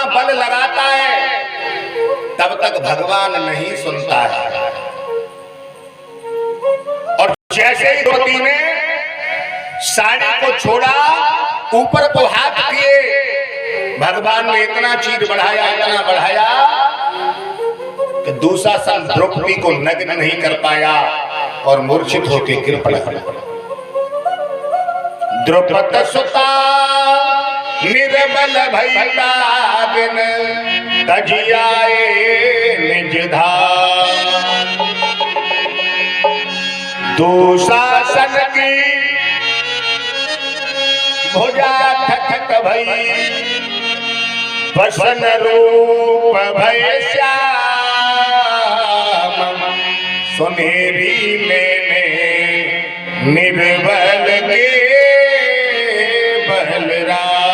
बल लगाता है तब तक भगवान नहीं सुनता है। और जैसे ही द्रौपदी ने साड़ी को छोड़ा, ऊपर को हाथ किए, भगवान ने इतना चीर बढ़ाया, इतना बढ़ाया कि दुशासन द्रौपदी को नग्न नहीं कर पाया और मूर्छित होकर गिर पड़ा। द्रौपद सुता निर्बल भइला बिन तजियाए निज धाम। दुशासन की भुजा थकत भई, वसन रूप भय श्याम। सुनेरी मैंने निर्बल के बलराम।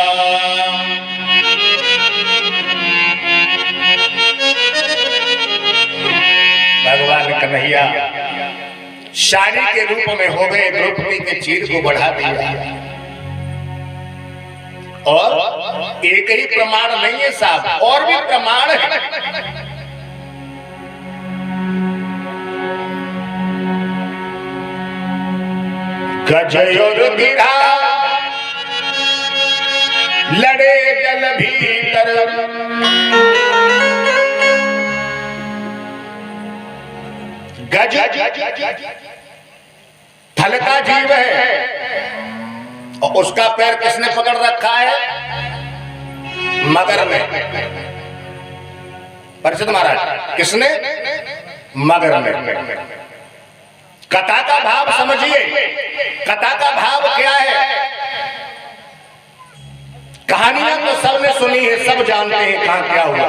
भगवान कन्हैया साड़ी के रूप में हो गए, द्रौपदी के चीर को बढ़ा दिया। और एक ही प्रमाण नहीं है साहब, और भी प्रमाण है। गजयोर गिरा लड़े जल भीतर, गज थल का जीव है और उसका पैर किसने पकड़ रखा है? मगर ने। परिचित महाराज, किसने? मगर ने। कथा का भाव समझिए। कथा का भाव क्या है? कहानियां तो सबने सुनी है, सब जानते हैं कहां क्या हुआ।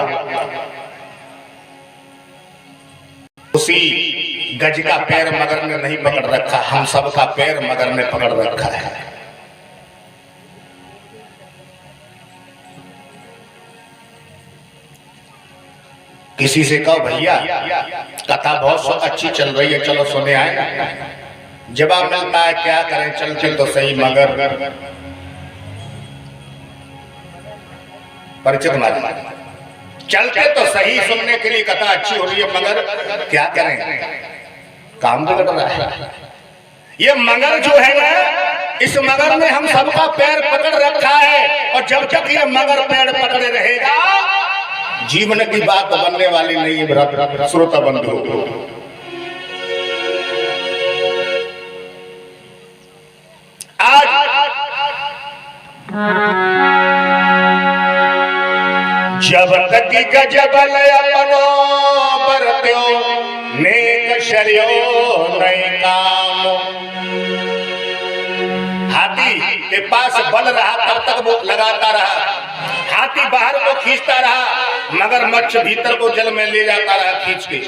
उसी गज का पैर मगर ने नहीं पकड़ रखा, हम सब का पैर मगर ने पकड़ रखा है। किसी से कहो भैया कथा बहुत अच्छी चल रही है, चलो सुने आए ना। जवाब मिलता है क्या करें, चल चल तो सही मगर। परिचित महाराज, चलते तो सही, सुनने के लिए कथा अच्छी हो रही है, मगर क्या करें, काम बिगड़ रहा है। ये मगर जो है ना, इस मगर ने हम सबका पैर पकड़ रखा है। और जब तक ये मगर पैर पकड़े रहेगा, जीवन की बात तो बनने वाली नहीं है। श्रोता बंधु, आज जब तक गजबल अपनो बरत्यो, नेक शर्यो नहीं काम। हाथी के पास बल रहा तब तक वो लगाता रहा, हाथी बाहर को खींचता रहा, मगर मच्छ भीतर को जल में ले जाता रहा खींच के।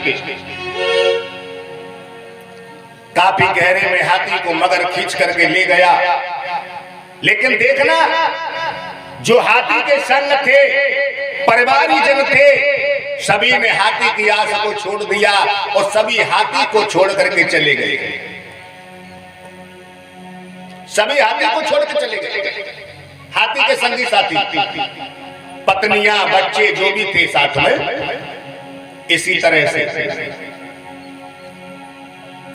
काफी गहरे में हाथी को मगर खींच करके ले गया। लेकिन देखना, जो हाथी के संग थे, परिवारी जन थे, सभी ने हाथी की आस को छोड़ दिया और सभी हाथी को छोड़ करके चले गए। सभी हाथी को छोड़ के चले गए। हाथी के संगी साथी, पत्नियां, बच्चे जो भी थे साथ में। इसी तरह से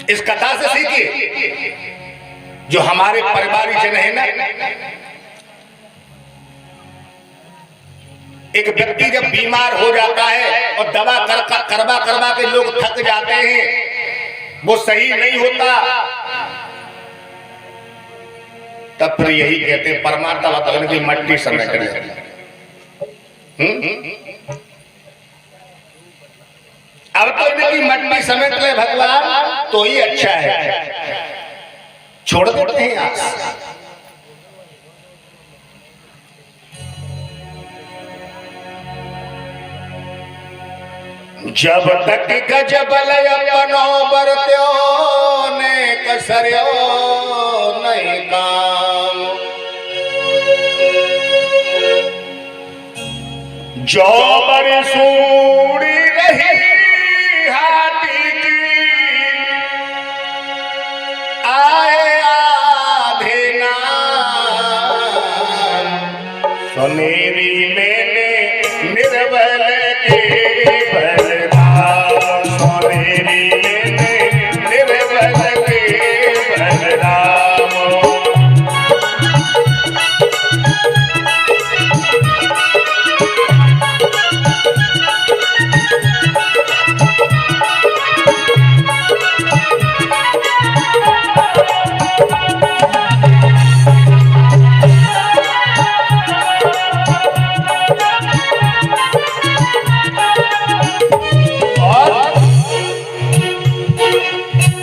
इस कथा से सीखिए, जो हमारे परिवारी जन है ना, एक व्यक्ति जब बीमार हो जाता है और दवा करवा के लोग थक जाते हैं, वो सही नहीं होता, तब फिर यही कहते हैं परमात्मा बताने की मट्टी समेट ले। अब तो इनकी मट्टी समेट ले भगवान, तो ही अच्छा है। छोड़ देते हैं आस। जब तक गजबल अपनो बरत्यो, ने कसर्यो नहीं काम। जो बड़ी सूड़ी रही हाथी की, आए आधे नाम। सुनेरी मैंने निर्बल के बलराम, सोनेरी में निर्बल के बलराम।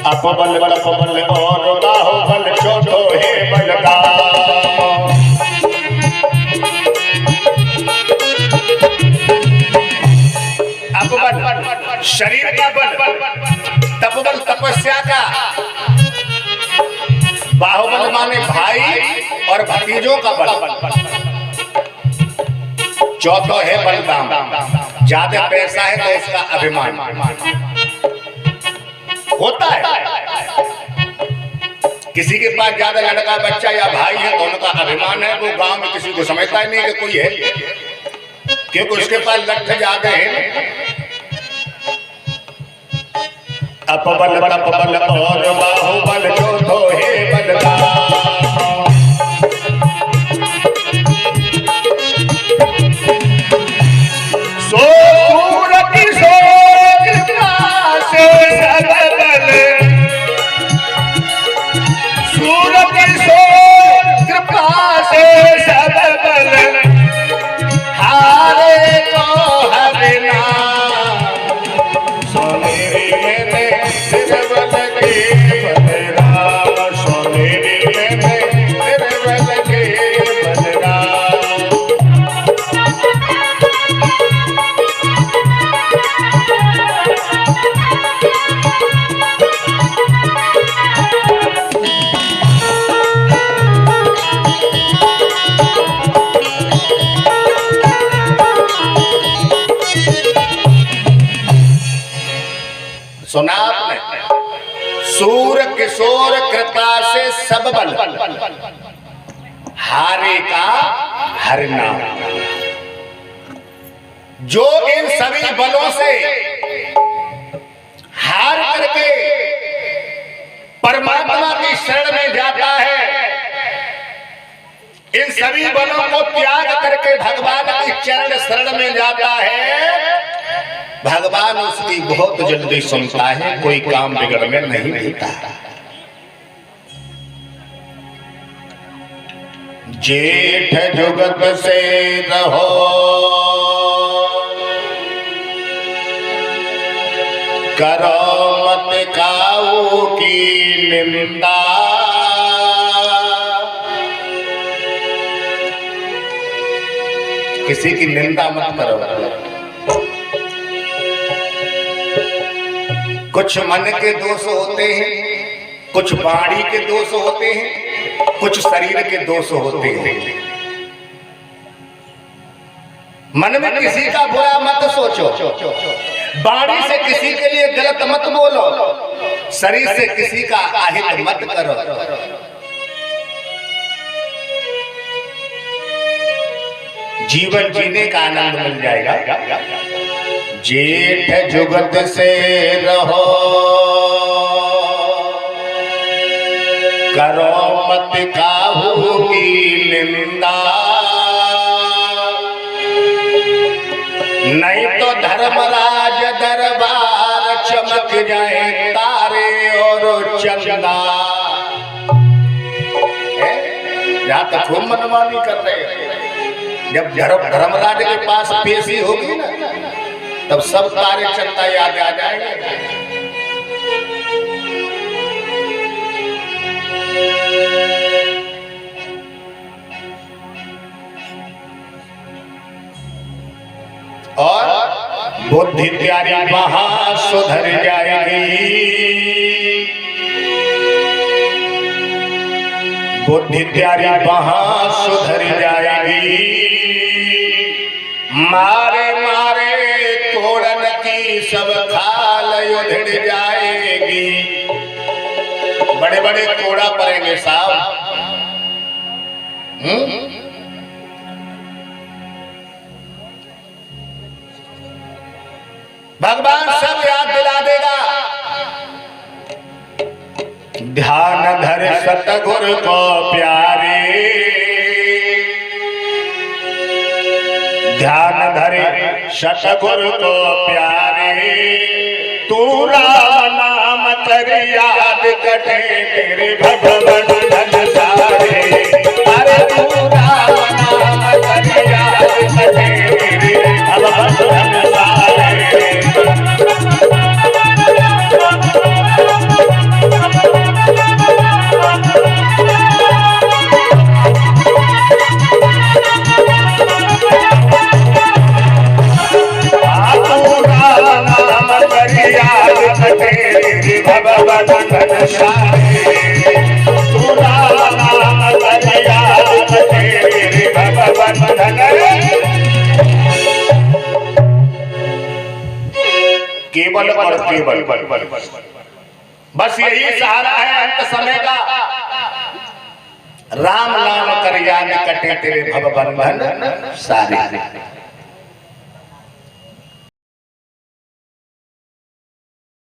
अपबल तपबल और बाहुबल चौथो हे बलराम। अपबल शरीर का बल, तपबल तपस्या का, बाहुबल माने भाई और भतीजों का बल, चौथो है बलराम। ज्यादा पैसा है तो उसका अभिमान होता है। किसी के पास ज्यादा लड़का बच्चा या भाई है तो उनका अभिमान है, वो गांव में किसी को समझता ही नहीं कि कोई है, क्योंकि उसके पास लट्ठ ज्यादा है। अपबल तपबल और बाहुबल चौथो हे बलराम। सुना आपने, सूर किशोर कृपा से सब बल, हारे का हर नाम। जो इन सभी बलों से हार करके परमात्मा की शरण में जाता है, इन सभी बलों को त्याग करके भगवान की चरण शरण में जाता है, भगवान उसकी बहुत जल्दी सुनता है, कोई काम बिगड़ने नहीं देता। जेठ जुगत से रहो करो मत काऊ की निंदा, किसी की निंदा मत करो। कुछ मन के दोष होते हैं, कुछ वाणी के दोष होते हैं, कुछ शरीर के दोष होते हैं। मन में किसी का बुरा मत सोचो, वाणी से किसी के लिए गलत मत बोलो, शरीर से किसी का अहित मत करो। जीवन जीने का आनंद मिल जाएगा। जेठ जुगत से रहो करो मत काहू की निंदा, नहीं तो धर्मराज दरबार चमक जाए तारे और चंदा। यहाँ तक खूब मनमानी कर रहे हैं। जब धर्मराज के पास पेशी होगी ना, तब सब तारे चंदा याद आ जाएंगे। और बुद्धि त्यारी वहां सुधर जाएगी, बुद्धि त्यारी वहां सुधर जाएगी। मारे मारे तोड़न की सब खाल उधड़ जाएगी। बड़े बड़े कोड़ा पड़ेंगे साहब। भगवान सब याद दिला देगा। ध्यान धर सतगुरु को प्यारे, ध्यान धरे सतगुरु को प्यारे, तू राम नाम कर याद कटे तेरे भगवान धन सारे। अरे तू राम नाम कर याद कटे तेरे भगवान धन सारे। केवल और केवल बस यही सहारा है अंत समय का। राम नाम कर याद कटे तेरे भव बंधन सारे।